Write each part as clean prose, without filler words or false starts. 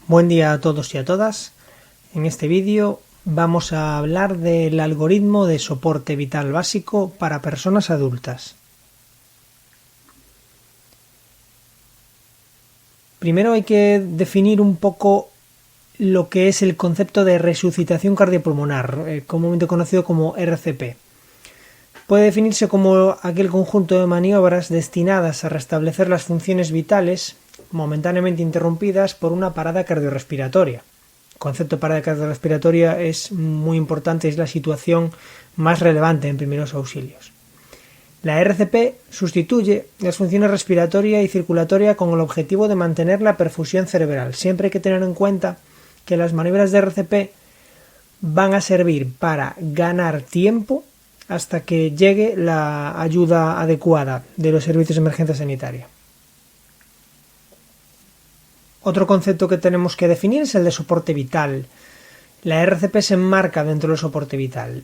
Buen día a todos y a todas. En este vídeo vamos a hablar del algoritmo de soporte vital básico para personas adultas. Primero hay que definir un poco lo que es el concepto de resucitación cardiopulmonar, comúnmente conocido como RCP. Puede definirse como aquel conjunto de maniobras destinadas a restablecer las funciones vitales momentáneamente interrumpidas por una parada cardiorrespiratoria. El concepto de parada cardiorrespiratoria es muy importante, es la situación más relevante en primeros auxilios. La RCP sustituye las funciones respiratoria y circulatoria con el objetivo de mantener la perfusión cerebral. Siempre hay que tener en cuenta que las maniobras de RCP van a servir para ganar tiempo hasta que llegue la ayuda adecuada de los servicios de emergencia sanitaria. Otro concepto que tenemos que definir es el de soporte vital. La RCP se enmarca dentro del soporte vital.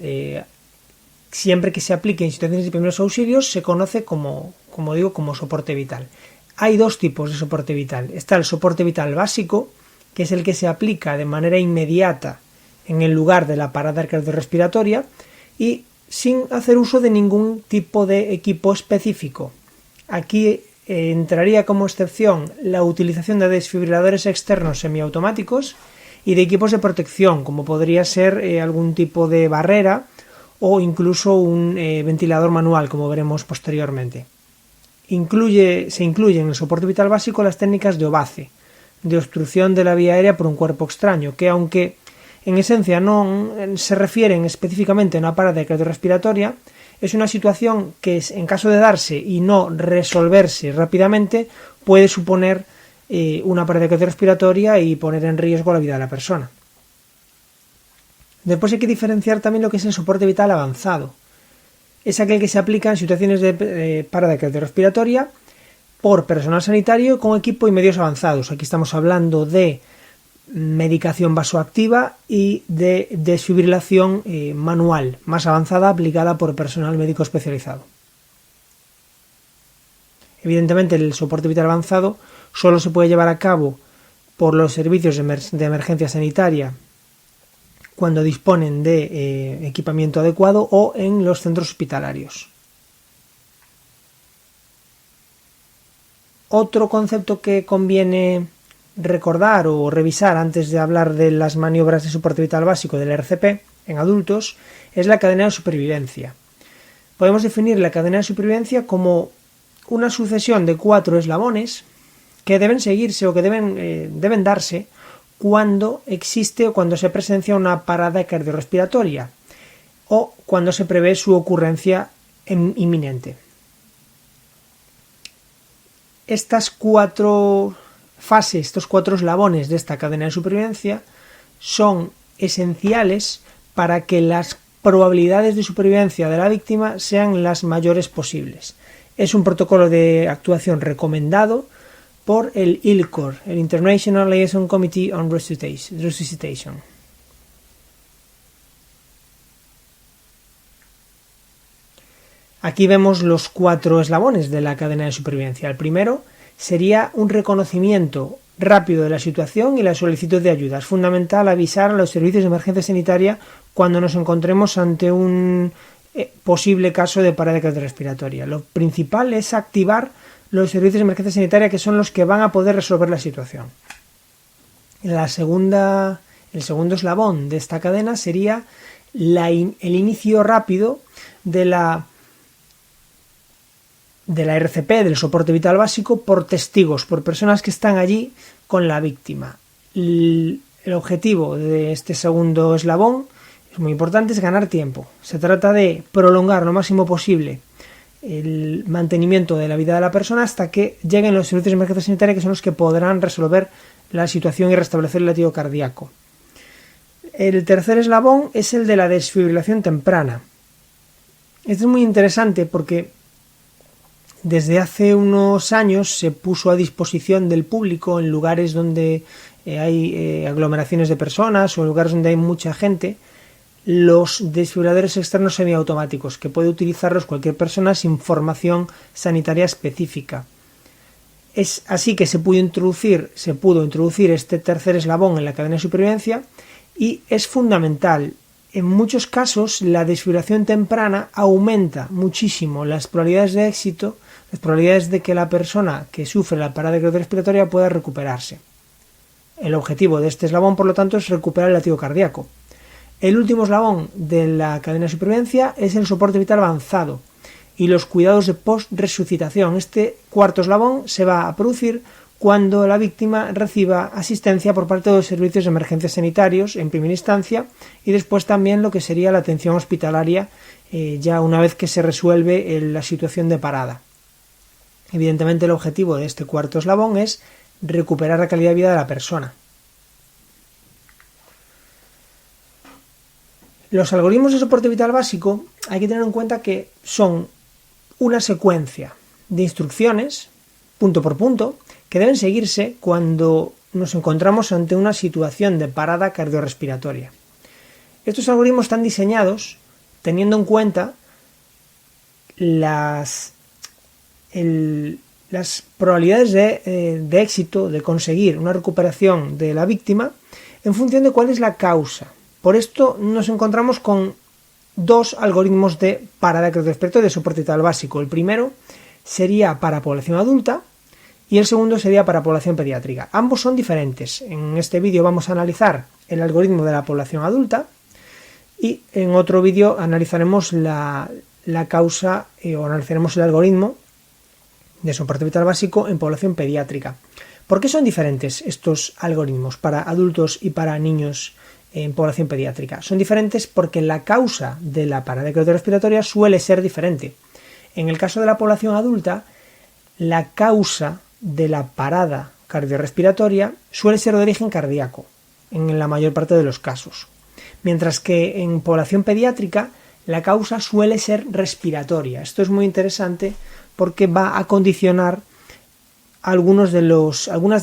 Siempre que se aplique en situaciones de primeros auxilios se conoce como soporte vital. Hay dos tipos de soporte vital. Está el soporte vital básico, que es el que se aplica de manera inmediata en el lugar de la parada cardiorrespiratoria y sin hacer uso de ningún tipo de equipo específico. Aquí entraría como excepción la utilización de desfibriladores externos semiautomáticos y de equipos de protección, como podría ser algún tipo de barrera o incluso un ventilador manual, como veremos posteriormente. Se incluyen en el soporte vital básico las técnicas de OVACE, de obstrucción de la vía aérea por un cuerpo extraño, que aunque en esencia no se refieren específicamente a una parada cardiorrespiratoria, es una situación que en caso de darse y no resolverse rápidamente puede suponer una parada cardiorrespiratoria y poner en riesgo la vida de la persona. Después hay que diferenciar también lo que es el soporte vital avanzado. Es aquel que se aplica en situaciones de parada cardiorrespiratoria por personal sanitario con equipo y medios avanzados. Aquí estamos hablando de medicación vasoactiva y de desfibrilación manual más avanzada aplicada por personal médico especializado. Evidentemente el soporte vital avanzado solo se puede llevar a cabo por los servicios de emergencia sanitaria cuando disponen de equipamiento adecuado o en los centros hospitalarios. Otro concepto que conviene recordar o revisar antes de hablar de las maniobras de soporte vital básico del RCP en adultos es la cadena de supervivencia. Podemos definir la cadena de supervivencia como una sucesión de 4 eslabones que deben seguirse o que deben darse cuando existe o cuando se presencia una parada cardiorrespiratoria o cuando se prevé su ocurrencia inminente. Estas 4 fases, estos 4 eslabones de esta cadena de supervivencia son esenciales para que las probabilidades de supervivencia de la víctima sean las mayores posibles. Es un protocolo de actuación recomendado por el ILCOR, el International Liaison Committee on Resuscitation. Aquí vemos los 4 eslabones de la cadena de supervivencia. El primero sería un reconocimiento rápido de la situación y la solicitud de ayuda. Es fundamental avisar a los servicios de emergencia sanitaria cuando nos encontremos ante un posible caso de parada cardiorrespiratoria. Lo principal es activar los servicios de emergencia sanitaria, que son los que van a poder resolver la situación. El segundo eslabón de esta cadena sería el inicio rápido de la RCP, del soporte vital básico, por testigos, por personas que están allí con la víctima. El objetivo de este segundo eslabón es muy importante, es ganar tiempo. Se trata de prolongar lo máximo posible el mantenimiento de la vida de la persona hasta que lleguen los servicios de emergencia sanitaria, que son los que podrán resolver la situación y restablecer el latido cardíaco. El tercer eslabón es el de la desfibrilación temprana. Esto es muy interesante porque desde hace unos años se puso a disposición del público en lugares donde hay aglomeraciones de personas o en lugares donde hay mucha gente los desfibriladores externos semiautomáticos, que puede utilizarlos cualquier persona sin formación sanitaria específica. Es así que se pudo introducir este tercer eslabón en la cadena de supervivencia, y es fundamental. En muchos casos la desfibrilación temprana aumenta muchísimo las probabilidades de éxito, las probabilidades de que la persona que sufre la parada cardiorrespiratoria pueda recuperarse. El objetivo de este eslabón, por lo tanto, es recuperar el latido cardíaco. El último eslabón de la cadena de supervivencia es el soporte vital avanzado y los cuidados de post-resucitación. Este cuarto eslabón se va a producir cuando la víctima reciba asistencia por parte de los servicios de emergencias sanitarios en primera instancia, y después también lo que sería la atención hospitalaria ya una vez que se resuelve la situación de parada. Evidentemente el objetivo de este cuarto eslabón es recuperar la calidad de vida de la persona. Los algoritmos de soporte vital básico hay que tener en cuenta que son una secuencia de instrucciones, punto por punto, que deben seguirse cuando nos encontramos ante una situación de parada cardiorrespiratoria. Estos algoritmos están diseñados teniendo en cuenta las probabilidades de éxito, de conseguir una recuperación de la víctima en función de cuál es la causa. Por esto nos encontramos con dos algoritmos de parada cardiorrespiratoria de soporte vital básico. El primero sería para población adulta y el segundo sería para población pediátrica. Ambos son diferentes. En este vídeo vamos a analizar el algoritmo de la población adulta y en otro vídeo analizaremos la causa o analizaremos el algoritmo de soporte vital básico en población pediátrica. ¿Por qué son diferentes estos algoritmos para adultos y para niños en población pediátrica? Son diferentes porque la causa de la parada cardiorrespiratoria suele ser diferente. En el caso de la población adulta, la causa de la parada cardiorrespiratoria suele ser de origen cardíaco, en la mayor parte de los casos. Mientras que en población pediátrica, la causa suele ser respiratoria. Esto es muy interesante porque va a condicionar algunas de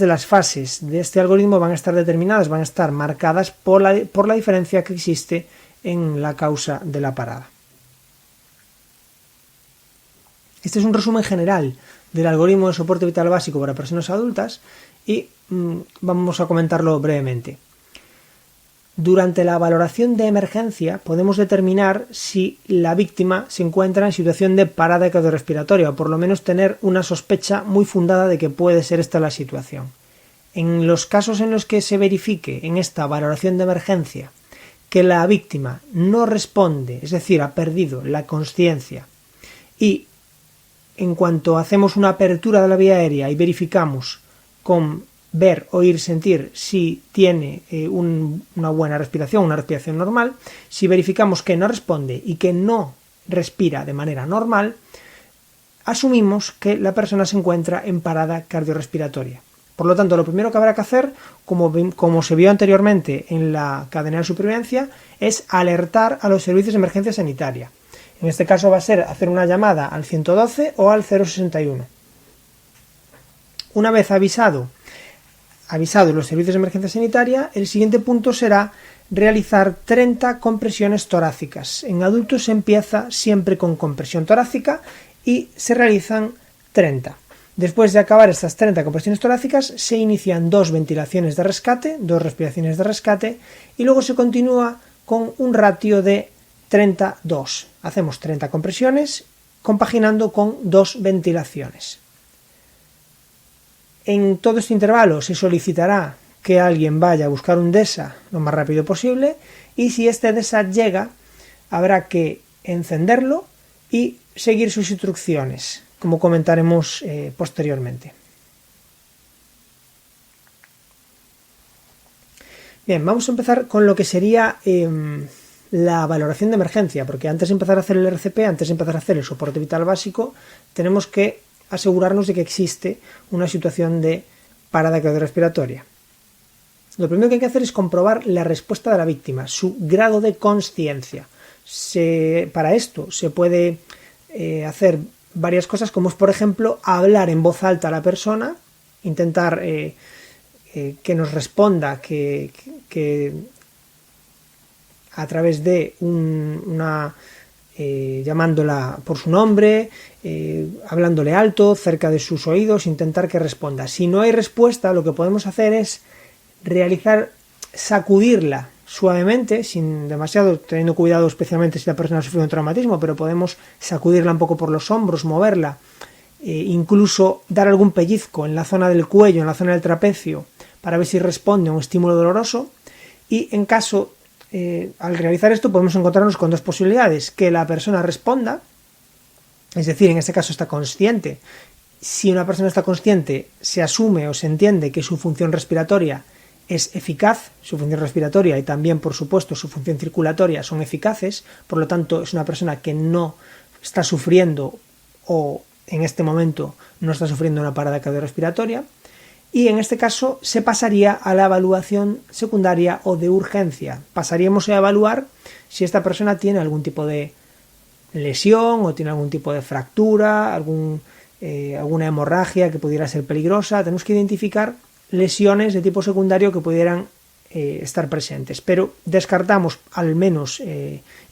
las fases de este algoritmo, van a estar determinadas, van a estar marcadas por la diferencia que existe en la causa de la parada. Este es un resumen general del algoritmo de soporte vital básico para personas adultas y vamos a comentarlo brevemente. Durante la valoración de emergencia podemos determinar si la víctima se encuentra en situación de parada cardiorrespiratoria o por lo menos tener una sospecha muy fundada de que puede ser esta la situación. En los casos en los que se verifique en esta valoración de emergencia que la víctima no responde, es decir, ha perdido la consciencia, y en cuanto hacemos una apertura de la vía aérea y verificamos con ver, oír, sentir si tiene una buena respiración, una respiración normal, si verificamos que no responde y que no respira de manera normal, asumimos que la persona se encuentra en parada cardiorrespiratoria. Por lo tanto, lo primero que habrá que hacer, como se vio anteriormente en la cadena de supervivencia, es alertar a los servicios de emergencia sanitaria. En este caso va a ser hacer una llamada al 112 o al 061. Una vez avisados los servicios de emergencia sanitaria, el siguiente punto será realizar 30 compresiones torácicas. En adultos se empieza siempre con compresión torácica y se realizan 30. Después de acabar estas 30 compresiones torácicas, se inician 2 ventilaciones de rescate, 2 respiraciones de rescate, y luego se continúa con un ratio de 32. Hacemos 30 compresiones compaginando con 2 ventilaciones. En todo este intervalo se solicitará que alguien vaya a buscar un DESA lo más rápido posible, y si este DESA llega, habrá que encenderlo y seguir sus instrucciones, como comentaremos posteriormente. Bien, vamos a empezar con lo que sería la valoración de emergencia, porque antes de empezar a hacer el RCP, antes de empezar a hacer el soporte vital básico, tenemos que asegurarnos de que existe una situación de parada cardiorrespiratoria. Lo primero que hay que hacer es comprobar la respuesta de la víctima, su grado de consciencia. Para esto se puede hacer varias cosas, como es, por ejemplo, hablar en voz alta a la persona, intentar que nos responda, que a través de una llamándola por su nombre, hablándole alto, cerca de sus oídos, intentar que responda. Si no hay respuesta, lo que podemos hacer es sacudirla suavemente, sin demasiado, teniendo cuidado especialmente si la persona ha sufrido un traumatismo, pero podemos sacudirla un poco por los hombros, moverla, incluso dar algún pellizco en la zona del cuello, en la zona del trapecio, para ver si responde a un estímulo doloroso. Y en caso, al realizar esto, podemos encontrarnos con dos posibilidades: que la persona responda, es decir, en este caso está consciente. Si una persona está consciente, se asume o se entiende que su función respiratoria es eficaz, su función respiratoria y también, por supuesto, su función circulatoria son eficaces, por lo tanto es una persona que no está sufriendo o en este momento no está sufriendo una parada cardiorrespiratoria. Y en este caso se pasaría a la evaluación secundaria o de urgencia. Pasaríamos a evaluar si esta persona tiene algún tipo de lesión o tiene algún tipo de fractura, alguna hemorragia que pudiera ser peligrosa. Tenemos que identificar lesiones de tipo secundario que pudieran estar presentes, pero descartamos al menos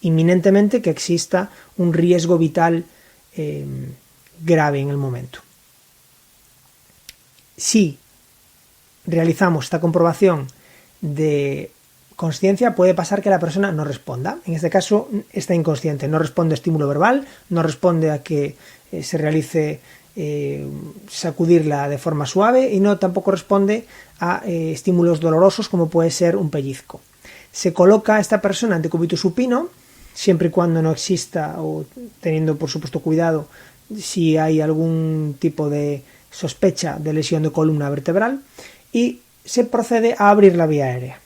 inminentemente que exista un riesgo vital grave en el momento. Si realizamos esta comprobación de consciencia, puede pasar que la persona no responda. En este caso está inconsciente, no responde a estímulo verbal, no responde a que se realice sacudirla de forma suave, y no tampoco responde a estímulos dolorosos como puede ser un pellizco. Se coloca a esta persona en decúbito supino, siempre y cuando no exista, o teniendo por supuesto cuidado si hay algún tipo de sospecha de lesión de columna vertebral, y se procede a abrir la vía aérea.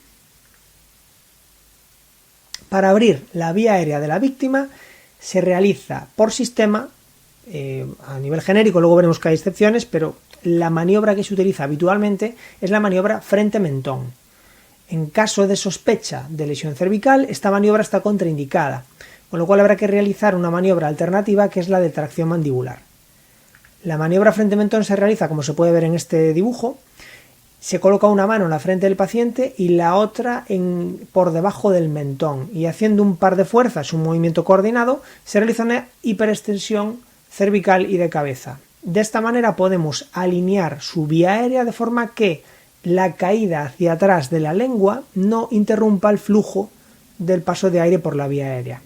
Para abrir la vía aérea de la víctima se realiza por sistema, a nivel genérico, luego veremos que hay excepciones, pero la maniobra que se utiliza habitualmente es la maniobra frente-mentón. En caso de sospecha de lesión cervical, esta maniobra está contraindicada, con lo cual habrá que realizar una maniobra alternativa, que es la de tracción mandibular. La maniobra frente-mentón se realiza, como se puede ver en este dibujo. Se coloca una mano en la frente del paciente y la otra por debajo del mentón, y haciendo un par de fuerzas, un movimiento coordinado, se realiza una hiperextensión cervical y de cabeza. De esta manera podemos alinear su vía aérea de forma que la caída hacia atrás de la lengua no interrumpa el flujo del paso de aire por la vía aérea.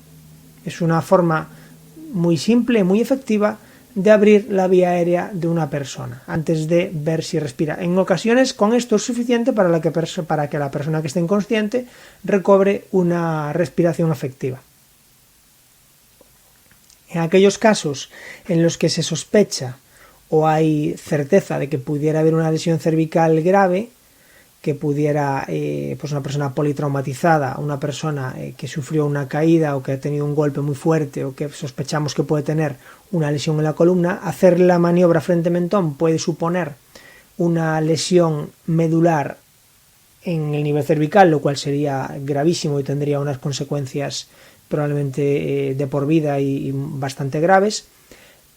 Es una forma muy simple, muy efectiva de abrir la vía aérea de una persona antes de ver si respira. En ocasiones con esto es suficiente para que la persona que esté inconsciente recobre una respiración efectiva. En aquellos casos en los que se sospecha o hay certeza de que pudiera haber una lesión cervical grave, que pudiera, pues una persona politraumatizada, una persona que sufrió una caída o que ha tenido un golpe muy fuerte, o que sospechamos que puede tener una lesión en la columna, hacer la maniobra frente-mentón puede suponer una lesión medular en el nivel cervical, lo cual sería gravísimo y tendría unas consecuencias probablemente de por vida y bastante graves.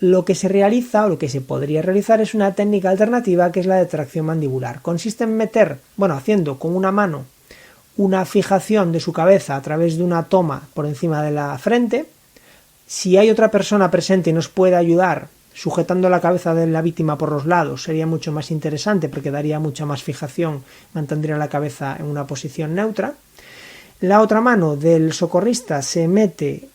Lo que se realiza, o lo que se podría realizar, es una técnica alternativa, que es la de tracción mandibular. Consiste en haciendo con una mano una fijación de su cabeza a través de una toma por encima de la frente. Si hay otra persona presente y nos puede ayudar sujetando la cabeza de la víctima por los lados, sería mucho más interesante, porque daría mucha más fijación, mantendría la cabeza en una posición neutra. La otra mano del socorrista se mete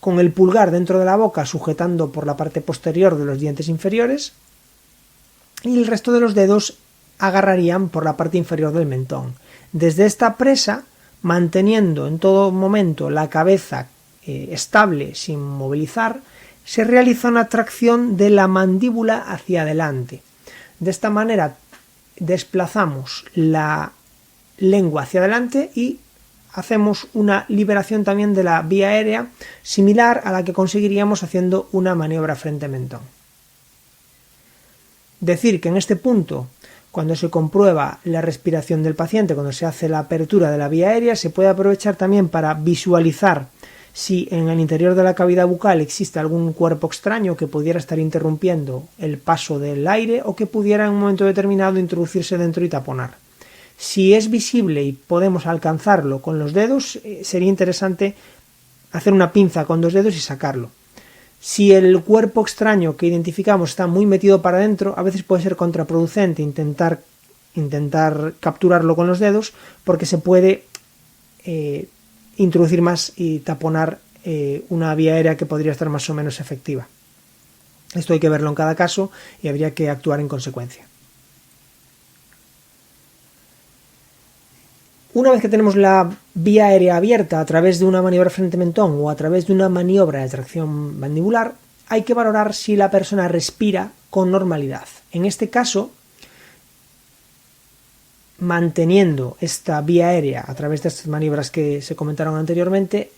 con el pulgar dentro de la boca, sujetando por la parte posterior de los dientes inferiores, y el resto de los dedos agarrarían por la parte inferior del mentón. Desde esta presa, manteniendo en todo momento la cabeza estable sin movilizar, se realiza una tracción de la mandíbula hacia adelante. De esta manera desplazamos la lengua hacia adelante y hacemos una liberación también de la vía aérea, similar a la que conseguiríamos haciendo una maniobra frente-mentón. Decir que en este punto, cuando se comprueba la respiración del paciente, cuando se hace la apertura de la vía aérea, se puede aprovechar también para visualizar si en el interior de la cavidad bucal existe algún cuerpo extraño que pudiera estar interrumpiendo el paso del aire, o que pudiera en un momento determinado introducirse dentro y taponar. Si es visible y podemos alcanzarlo con los dedos, sería interesante hacer una pinza con 2 dedos y sacarlo. Si el cuerpo extraño que identificamos está muy metido para adentro, a veces puede ser contraproducente intentar capturarlo con los dedos, porque se puede introducir más y taponar una vía aérea que podría estar más o menos efectiva. Esto hay que verlo en cada caso y habría que actuar en consecuencia. Una vez que tenemos la vía aérea abierta a través de una maniobra frente mentón o a través de una maniobra de tracción mandibular, hay que valorar si la persona respira con normalidad. En este caso, manteniendo esta vía aérea a través de estas maniobras que se comentaron anteriormente,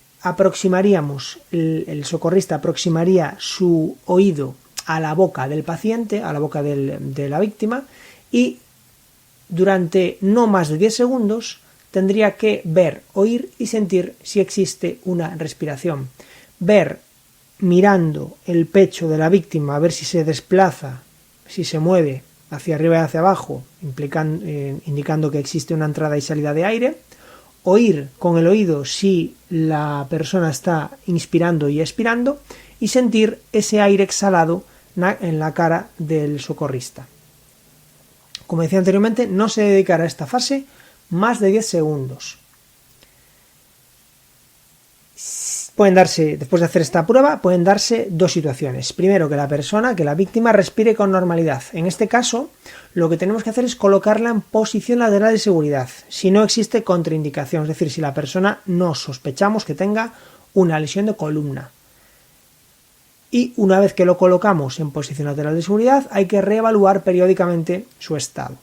el socorrista aproximaría su oído a la boca del paciente, a la boca de la víctima, y durante no más de 10 segundos tendría que ver, oír y sentir si existe una respiración. Ver mirando el pecho de la víctima, a ver si se desplaza, si se mueve hacia arriba y hacia abajo, indicando que existe una entrada y salida de aire. Oír con el oído si la persona está inspirando y expirando, y sentir ese aire exhalado en la cara del socorrista. Como decía anteriormente, no se dedicará a esta fase más de 10 segundos. Después de hacer esta prueba, pueden darse 2 situaciones. Primero, que la víctima respire con normalidad. En este caso, lo que tenemos que hacer es colocarla en posición lateral de seguridad, si no existe contraindicación, es decir, si la persona no sospechamos que tenga una lesión de columna. Y una vez que lo colocamos en posición lateral de seguridad, hay que reevaluar periódicamente su estado.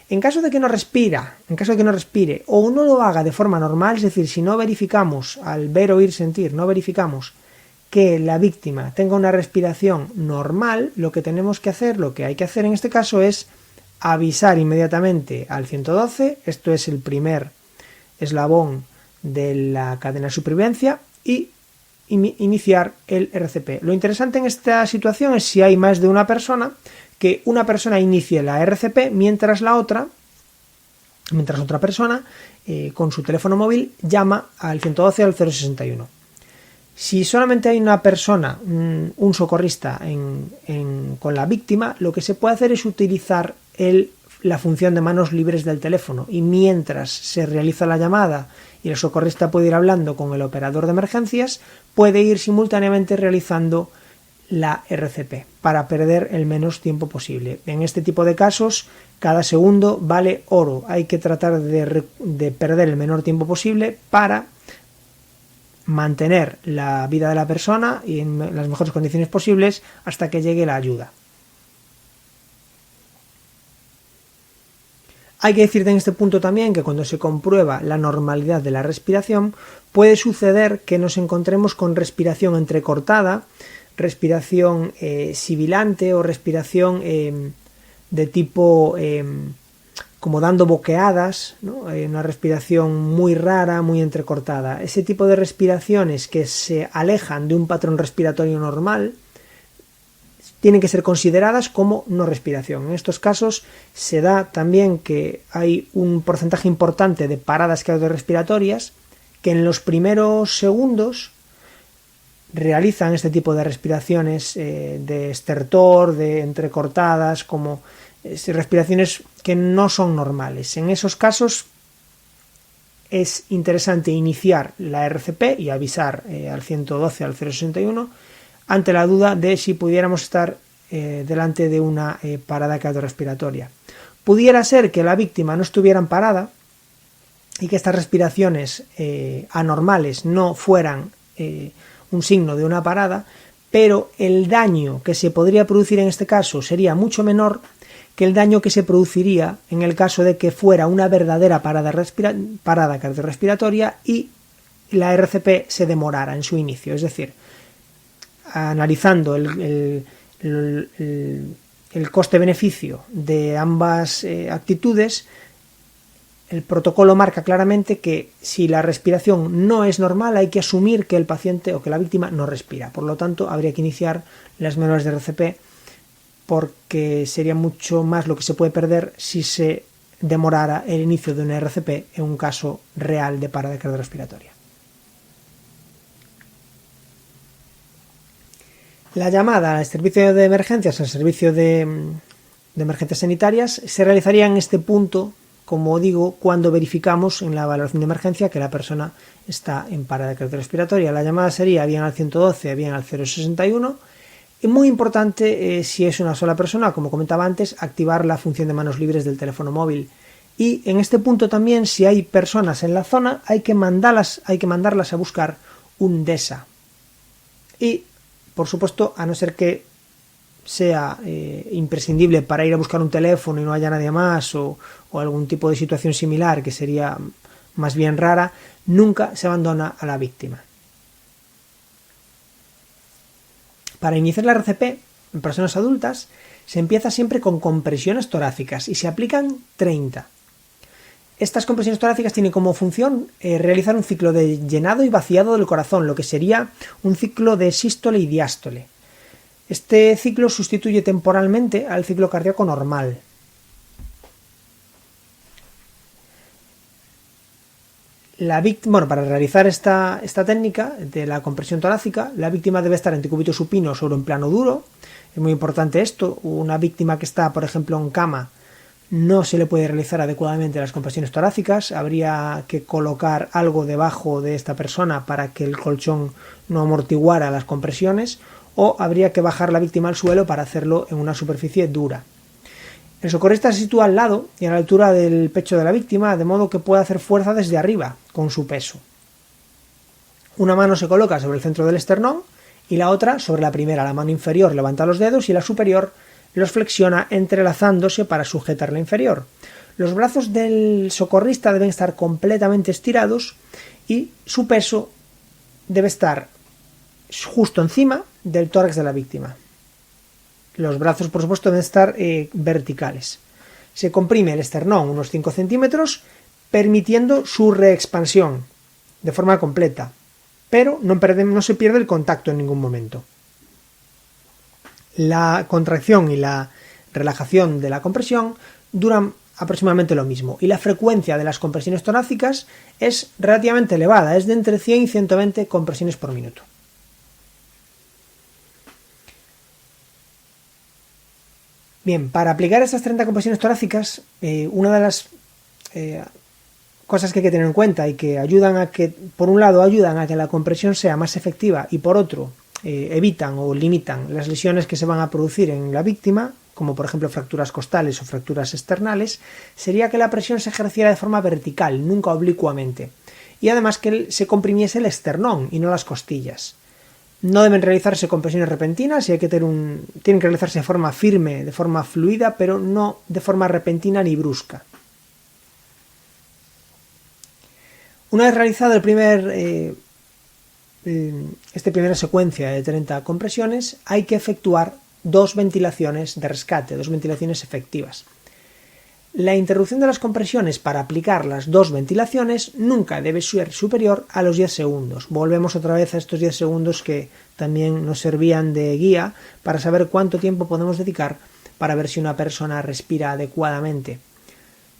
En caso de que no respire o no lo haga de forma normal, es decir, si no verificamos, al ver, oír, sentir, no verificamos que la víctima tenga una respiración normal, lo que hay que hacer en este caso es avisar inmediatamente al 112, esto es el primer eslabón de la cadena de supervivencia, y iniciar el RCP. Lo interesante en esta situación es si hay más de una persona, que una persona inicie la RCP mientras otra persona con su teléfono móvil llama al 112 al 061. Si solamente hay una persona, un socorrista con la víctima, lo que se puede hacer es utilizar la función de manos libres del teléfono, y mientras se realiza la llamada y el socorrista puede ir hablando con el operador de emergencias, puede ir simultáneamente realizando la RCP para perder el menos tiempo posible. En este tipo de casos, cada segundo vale oro. Hay que tratar de perder el menor tiempo posible para mantener la vida de la persona y en las mejores condiciones posibles hasta que llegue la ayuda. Hay que decirte en este punto también que cuando se comprueba la normalidad de la respiración, puede suceder que nos encontremos con respiración entrecortada, respiración sibilante o respiración de tipo como dando boqueadas, ¿no? Una respiración muy rara, muy entrecortada. Ese tipo de respiraciones que se alejan de un patrón respiratorio normal tienen que ser consideradas como no respiración. En estos casos se da también que hay un porcentaje importante de paradas cardiorrespiratorias que en los primeros segundos realizan este tipo de respiraciones de estertor, de entrecortadas, como respiraciones que no son normales. En esos casos es interesante iniciar la RCP y avisar al 112, al 061, ante la duda de si pudiéramos estar delante de una parada cardiorrespiratoria. Pudiera ser que la víctima no estuviera en parada y que estas respiraciones anormales no fueran un signo de una parada, pero el daño que se podría producir en este caso sería mucho menor que el daño que se produciría en el caso de que fuera una verdadera parada cardiorrespiratoria y la RCP se demorara en su inicio. Es decir, analizando el coste-beneficio de ambas actitudes, el protocolo marca claramente que si la respiración no es normal, hay que asumir que el paciente o que la víctima no respira. Por lo tanto, habría que iniciar las maniobras de RCP, porque sería mucho más lo que se puede perder si se demorara el inicio de una RCP en un caso real de parada cardiorrespiratoria. La llamada al servicio de emergencias, al servicio de emergencias sanitarias, se realizaría en este punto, como digo, cuando verificamos en la valoración de emergencia que la persona está en parada cardiorrespiratoria. La llamada sería bien al 112, bien al 061. Y muy importante, si es una sola persona, como comentaba antes, activar la función de manos libres del teléfono móvil. Y en este punto también, si hay personas en la zona, hay que mandarlas a buscar un DESA. Y, por supuesto, a no ser que sea imprescindible para ir a buscar un teléfono y no haya nadie más, o algún tipo de situación similar que sería más bien rara, nunca se abandona a la víctima. Para iniciar la RCP en personas adultas se empieza siempre con compresiones torácicas y se aplican 30. Estas compresiones torácicas tienen como función realizar un ciclo de llenado y vaciado del corazón, lo que sería un ciclo de sístole y diástole. Este ciclo sustituye temporalmente al ciclo cardíaco normal. Para realizar esta técnica de la compresión torácica, la víctima debe estar en decúbito supino sobre un plano duro. Es muy importante esto. Una víctima que está, por ejemplo, en cama, no se le puede realizar adecuadamente las compresiones torácicas. Habría que colocar algo debajo de esta persona para que el colchón no amortiguara las compresiones, o habría que bajar la víctima al suelo para hacerlo en una superficie dura. El socorrista se sitúa al lado y a la altura del pecho de la víctima, de modo que pueda hacer fuerza desde arriba, con su peso. Una mano se coloca sobre el centro del esternón y la otra sobre la primera. La mano inferior levanta los dedos y la superior los flexiona entrelazándose para sujetar la inferior. Los brazos del socorrista deben estar completamente estirados y su peso debe estar justo encima del tórax de la víctima. Los brazos, por supuesto, deben estar verticales. Se comprime el esternón unos 5 centímetros, permitiendo su reexpansión de forma completa, pero no se pierde el contacto en ningún momento. La contracción y la relajación de la compresión duran aproximadamente lo mismo, y la frecuencia de las compresiones torácicas es relativamente elevada, es de entre 100 y 120 compresiones por minuto. Bien, para aplicar estas 30 compresiones torácicas, una de las cosas que hay que tener en cuenta y que ayudan a que, por un lado, ayudan a que la compresión sea más efectiva y por otro, evitan o limitan las lesiones que se van a producir en la víctima, como por ejemplo fracturas costales o fracturas esternales, sería que la presión se ejerciera de forma vertical, nunca oblicuamente, y además que se comprimiese el esternón y no las costillas. No deben realizarse compresiones repentinas y tienen que realizarse de forma firme, de forma fluida, pero no de forma repentina ni brusca. Una vez realizado esta primera secuencia de 30 compresiones, hay que efectuar 2 ventilaciones de rescate, 2 ventilaciones efectivas. La interrupción de las compresiones para aplicar las 2 ventilaciones nunca debe ser superior a los 10 segundos. Volvemos otra vez a estos 10 segundos que también nos servían de guía para saber cuánto tiempo podemos dedicar para ver si una persona respira adecuadamente.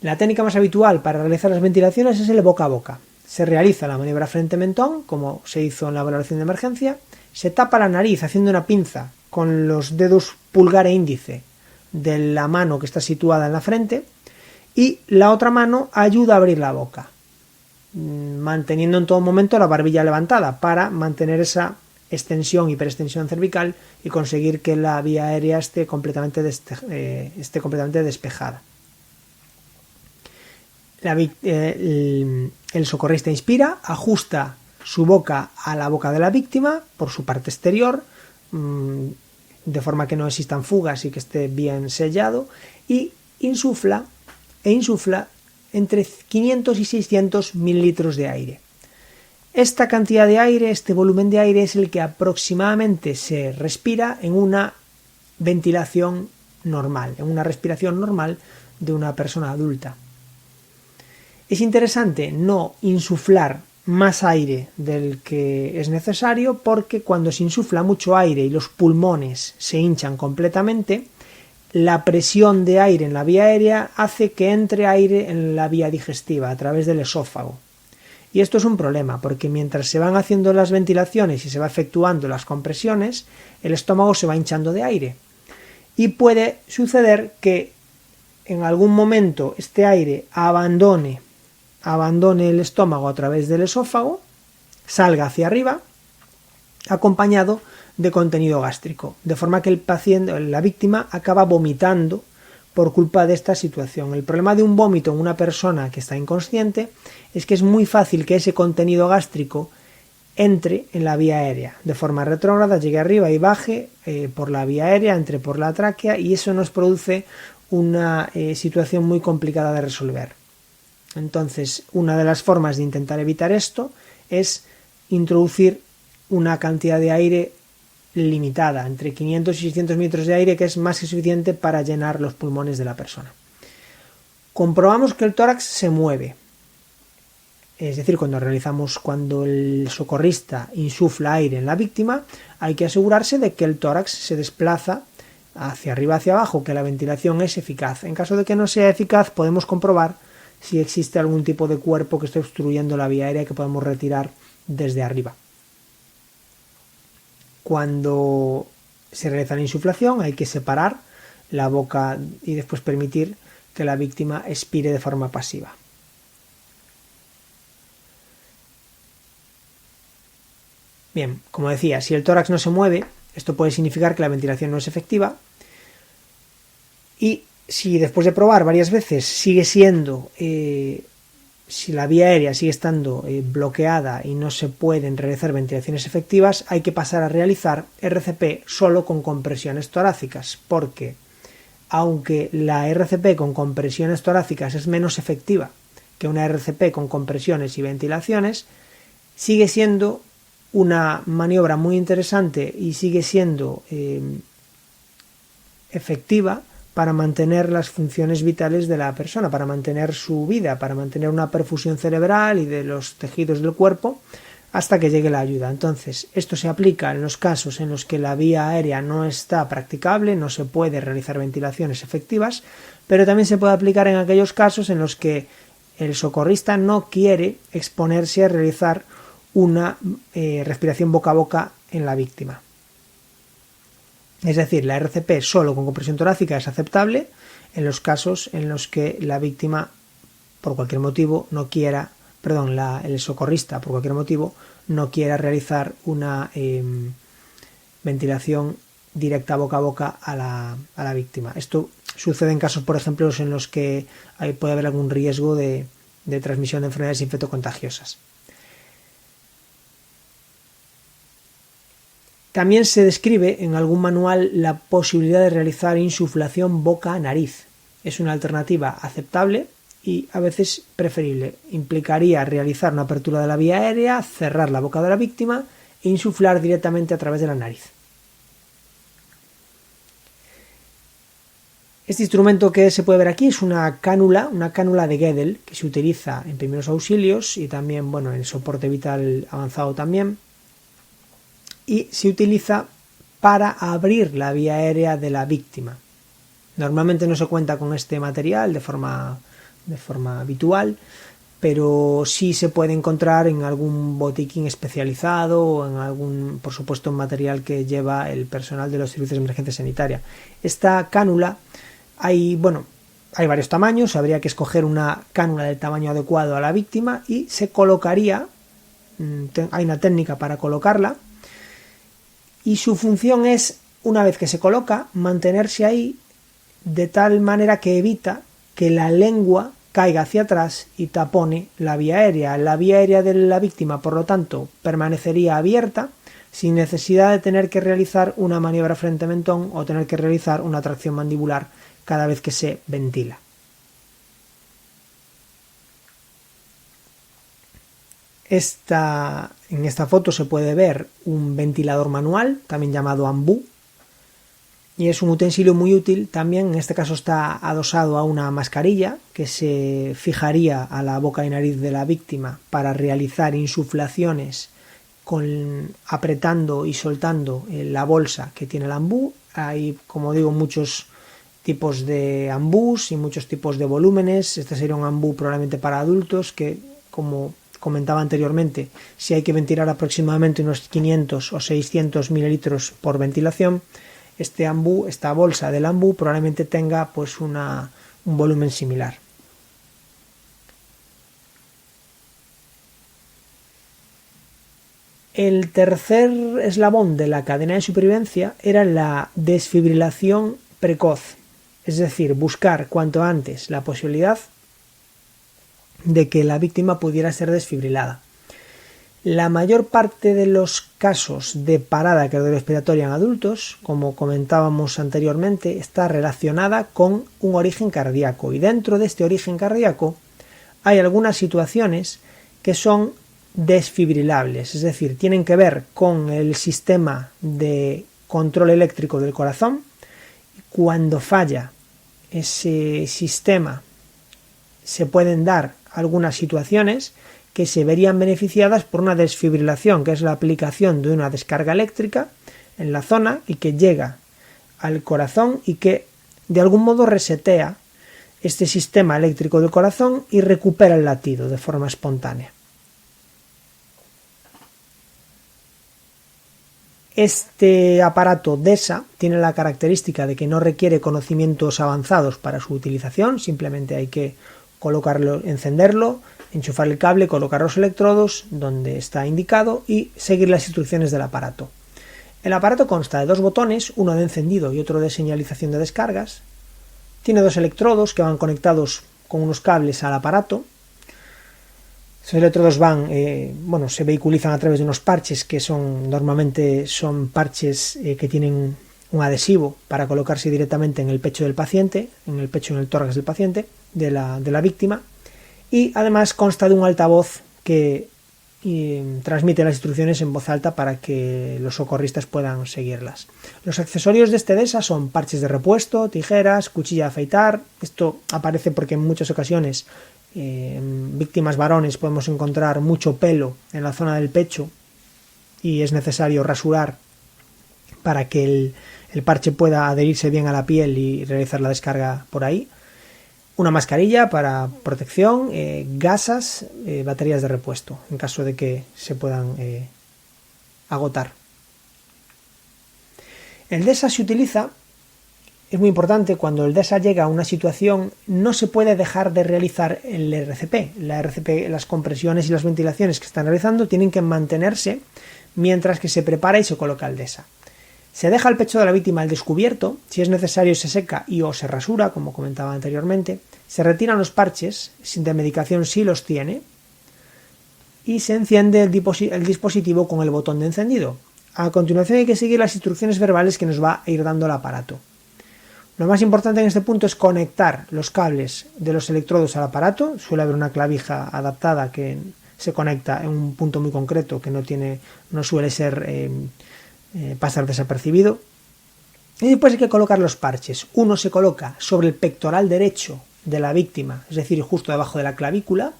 La técnica más habitual para realizar las ventilaciones es el boca a boca. Se realiza la maniobra frente-mentón, como se hizo en la valoración de emergencia. Se tapa la nariz haciendo una pinza con los dedos pulgar e índice de la mano que está situada en la frente, y la otra mano ayuda a abrir la boca, manteniendo en todo momento la barbilla levantada para mantener esa extensión, hiperextensión cervical y conseguir que la vía aérea esté completamente despejada. El socorrista inspira, ajusta su boca a la boca de la víctima por su parte exterior, de forma que no existan fugas y que esté bien sellado, y insufla entre 500 y 600 mililitros de aire. Esta cantidad de aire, este volumen de aire, es el que aproximadamente se respira en una ventilación normal, en una respiración normal de una persona adulta. Es interesante no insuflar más aire del que es necesario, porque cuando se insufla mucho aire y los pulmones se hinchan completamente, la presión de aire en la vía aérea hace que entre aire en la vía digestiva a través del esófago, Y esto es un problema, porque mientras se van haciendo las ventilaciones y se va efectuando las compresiones, el estómago se va hinchando de aire. Y puede suceder que en algún momento este aire abandone el estómago a través del esófago, salga hacia arriba, acompañado de contenido gástrico, de forma que el paciente, la víctima, acaba vomitando por culpa de esta situación. El problema de un vómito en una persona que está inconsciente es que es muy fácil que ese contenido gástrico entre en la vía aérea de forma retrógrada, llegue arriba y baje por la vía aérea, entre por la tráquea, y eso nos produce una situación muy complicada de resolver. Entonces, una de las formas de intentar evitar esto es introducir una cantidad de aire limitada, entre 500 y 600 mililitros de aire, que es más que suficiente para llenar los pulmones de la persona. Comprobamos que el tórax se mueve, es decir, cuando el socorrista insufla aire en la víctima, hay que asegurarse de que el tórax se desplaza hacia arriba, hacia abajo, que la ventilación es eficaz. En caso de que no sea eficaz, podemos comprobar si existe algún tipo de cuerpo que esté obstruyendo la vía aérea que podemos retirar desde arriba. Cuando se realiza la insuflación hay que separar la boca y después permitir que la víctima expire de forma pasiva. Bien, como decía, si el tórax no se mueve, esto puede significar que la ventilación no es efectiva, y si después de probar varias veces sigue siendo, si la vía aérea sigue estando bloqueada y no se pueden realizar ventilaciones efectivas, hay que pasar a realizar RCP solo con compresiones torácicas, porque aunque la RCP con compresiones torácicas es menos efectiva que una RCP con compresiones y ventilaciones, sigue siendo una maniobra muy interesante y sigue siendo efectiva para mantener las funciones vitales de la persona, para mantener su vida, para mantener una perfusión cerebral y de los tejidos del cuerpo hasta que llegue la ayuda. Entonces, esto se aplica en los casos en los que la vía aérea no está practicable, no se puede realizar ventilaciones efectivas, pero también se puede aplicar en aquellos casos en los que el socorrista no quiere exponerse a realizar una respiración boca a boca en la víctima. Es decir, la RCP solo con compresión torácica es aceptable en los casos en los que la víctima, por cualquier motivo, el socorrista, por cualquier motivo, no quiera realizar una ventilación directa boca a boca a la víctima. Esto sucede en casos, por ejemplo, en los que puede haber algún riesgo de transmisión de enfermedades infectocontagiosas. También se describe en algún manual la posibilidad de realizar insuflación boca-nariz. Es una alternativa aceptable y a veces preferible. Implicaría realizar una apertura de la vía aérea, cerrar la boca de la víctima e insuflar directamente a través de la nariz. Este instrumento que se puede ver aquí es una cánula de Guedel, que se utiliza en primeros auxilios y también, en soporte vital avanzado también. Y se utiliza para abrir la vía aérea de la víctima. Normalmente no se cuenta con este material de forma habitual, pero sí se puede encontrar en algún botiquín especializado o en algún, por supuesto, material que lleva el personal de los servicios de emergencia sanitaria. Esta cánula hay varios tamaños, habría que escoger una cánula del tamaño adecuado a la víctima y se colocaría, hay una técnica para colocarla, y su función es, una vez que se coloca, mantenerse ahí de tal manera que evita que la lengua caiga hacia atrás y tapone la vía aérea. La vía aérea de la víctima, por lo tanto, permanecería abierta sin necesidad de tener que realizar una maniobra frente a mentón o tener que realizar una tracción mandibular cada vez que se ventila. En esta foto se puede ver un ventilador manual, también llamado ambú, y es un utensilio muy útil. También en este caso está adosado a una mascarilla que se fijaría a la boca y nariz de la víctima para realizar insuflaciones apretando y soltando la bolsa que tiene el ambú. Hay, como digo, muchos tipos de ambús y muchos tipos de volúmenes. Este sería un ambú probablemente para adultos que, como comentaba anteriormente, si hay que ventilar aproximadamente unos 500 o 600 mililitros por ventilación, esta bolsa del ambú probablemente tenga pues un volumen similar. El tercer eslabón de la cadena de supervivencia era la desfibrilación precoz, es decir, buscar cuanto antes la posibilidad de que la víctima pudiera ser desfibrilada. La mayor parte de los casos de parada cardiorrespiratoria en adultos, como comentábamos anteriormente, está relacionada con un origen cardíaco, y dentro de este origen cardíaco hay algunas situaciones que son desfibrilables, es decir, tienen que ver con el sistema de control eléctrico del corazón. Cuando falla ese sistema, se pueden dar algunas situaciones que se verían beneficiadas por una desfibrilación, que es la aplicación de una descarga eléctrica en la zona y que llega al corazón y que de algún modo resetea este sistema eléctrico del corazón y recupera el latido de forma espontánea. Este aparato DESA tiene la característica de que no requiere conocimientos avanzados para su utilización, simplemente hay que colocarlo, encenderlo, enchufar el cable, colocar los electrodos donde está indicado y seguir las instrucciones del aparato. El aparato consta de dos botones, uno de encendido y otro de señalización de descargas. Tiene dos electrodos que van conectados con unos cables al aparato. Esos electrodos se vehiculizan a través de unos parches que normalmente son parches que tienen un adhesivo para colocarse directamente en el pecho del paciente, en el tórax del paciente, de la víctima, y además consta de un altavoz que transmite las instrucciones en voz alta para que los socorristas puedan seguirlas. Los accesorios de este DESA son parches de repuesto, tijeras, cuchilla de afeitar. Esto aparece porque en muchas ocasiones en víctimas varones podemos encontrar mucho pelo en la zona del pecho y es necesario rasurar para que el parche pueda adherirse bien a la piel y realizar la descarga por ahí. Una mascarilla para protección, gasas, baterías de repuesto en caso de que se puedan agotar. El DESA se utiliza, es muy importante, cuando el DESA llega a una situación, no se puede dejar de realizar el RCP. La RCP, las compresiones y las ventilaciones que están realizando tienen que mantenerse mientras que se prepara y se coloca el DESA. Se deja el pecho de la víctima al descubierto, si es necesario se seca y o se rasura, como comentaba anteriormente, se retiran los parches de medicación si los tiene y se enciende el dispositivo con el botón de encendido. A continuación hay que seguir las instrucciones verbales que nos va a ir dando el aparato. Lo más importante en este punto es conectar los cables de los electrodos al aparato. Suele haber una clavija adaptada que se conecta en un punto muy concreto que no suele ser pasar desapercibido. Y después hay que colocar los parches. Uno se coloca sobre el pectoral derecho de la víctima, es decir, justo debajo de la clavícula,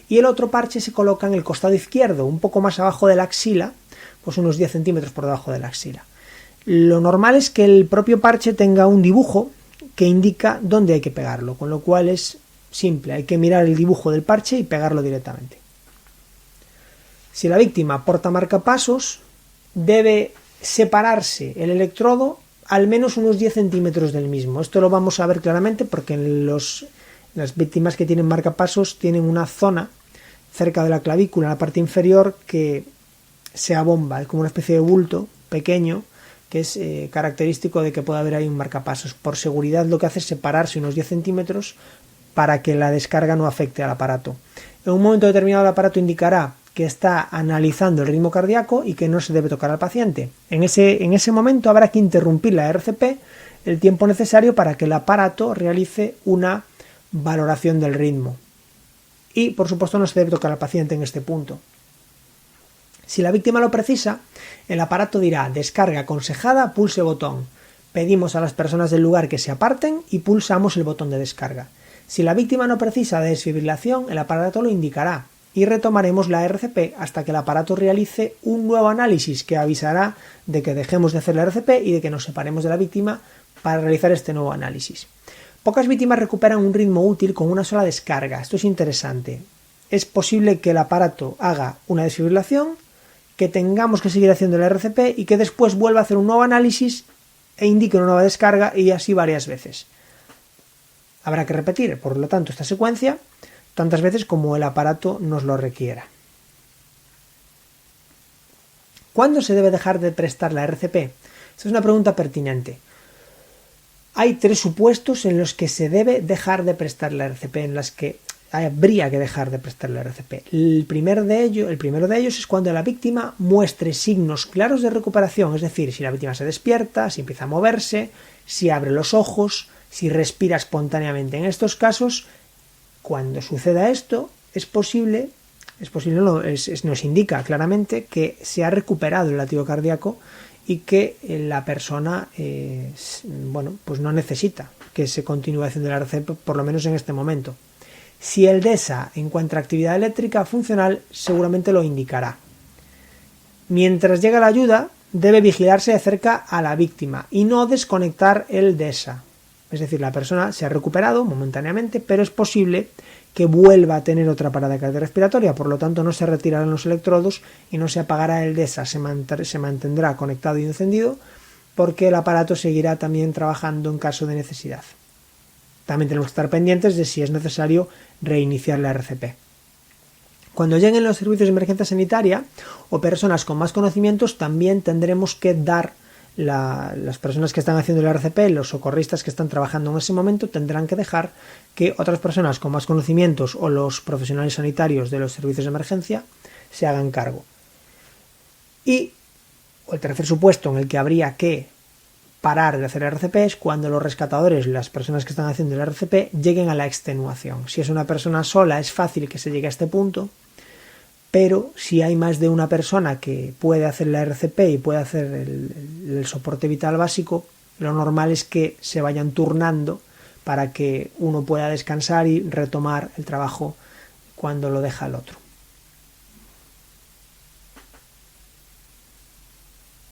y el otro parche se coloca en el costado izquierdo, un poco más abajo de la axila, pues unos 10 centímetros por debajo de la axila. Lo normal es que el propio parche tenga un dibujo que indica dónde hay que pegarlo, con lo cual es simple, hay que mirar el dibujo del parche y pegarlo directamente. Si la víctima porta marcapasos, debe separarse el electrodo al menos unos 10 centímetros del mismo. Esto lo vamos a ver claramente porque las víctimas que tienen marcapasos tienen una zona cerca de la clavícula, en la parte inferior, que se abomba, es como una especie de bulto pequeño que es característico de que pueda haber ahí un marcapasos. Por seguridad lo que hace es separarse unos 10 centímetros para que la descarga no afecte al aparato. En un momento determinado el aparato indicará que está analizando el ritmo cardíaco y que no se debe tocar al paciente. En ese momento habrá que interrumpir la RCP el tiempo necesario para que el aparato realice una valoración del ritmo. Y, por supuesto, no se debe tocar al paciente en este punto. Si la víctima lo precisa, el aparato dirá descarga aconsejada, pulse botón. Pedimos a las personas del lugar que se aparten y pulsamos el botón de descarga. Si la víctima no precisa de desfibrilación, el aparato lo indicará y retomaremos la RCP hasta que el aparato realice un nuevo análisis que avisará de que dejemos de hacer la RCP y de que nos separemos de la víctima para realizar este nuevo análisis. Pocas víctimas recuperan un ritmo útil con una sola descarga. Esto es interesante. es posible que el aparato haga una desfibrilación, que tengamos que seguir haciendo el RCP y que después vuelva a hacer un nuevo análisis e indique una nueva descarga, y así varias veces. Habrá que repetir, por lo tanto, esta secuencia tantas veces como el aparato nos lo requiera. ¿Cuándo se debe dejar de prestar la RCP? Esta es una pregunta pertinente. Hay 3 supuestos en los que se debe dejar de prestar la RCP, en las que habría que dejar de prestar la RCP. El primero de ellos es cuando la víctima muestre signos claros de recuperación, es decir, si la víctima se despierta, si empieza a moverse, si abre los ojos, si respira espontáneamente. En estos casos, cuando suceda esto, nos indica claramente que se ha recuperado el latido cardíaco y que la persona pues no necesita que se continúe haciendo la RCP, por lo menos en este momento. Si el DESA encuentra actividad eléctrica funcional, seguramente lo indicará. Mientras llega la ayuda, debe vigilarse de cerca a la víctima y no desconectar el DESA. Es decir, la persona se ha recuperado momentáneamente, pero es posible que vuelva a tener otra parada cardiorrespiratoria, por lo tanto no se retirarán los electrodos y no se apagará el DESA, se mantendrá conectado y encendido, porque el aparato seguirá también trabajando en caso de necesidad. También tenemos que estar pendientes de si es necesario reiniciar la RCP. Cuando lleguen los servicios de emergencia sanitaria o personas con más conocimientos, también tendremos que dar las personas que están haciendo el RCP, los socorristas que están trabajando en ese momento, tendrán que dejar que otras personas con más conocimientos o los profesionales sanitarios de los servicios de emergencia se hagan cargo. Y el tercer supuesto en el que habría que parar de hacer RCP es cuando los rescatadores, las personas que están haciendo el RCP, lleguen a la extenuación. Si es una persona sola, es fácil que se llegue a este punto, pero si hay más de una persona que puede hacer la RCP y puede hacer el soporte vital básico, lo normal es que se vayan turnando para que uno pueda descansar y retomar el trabajo cuando lo deja el otro.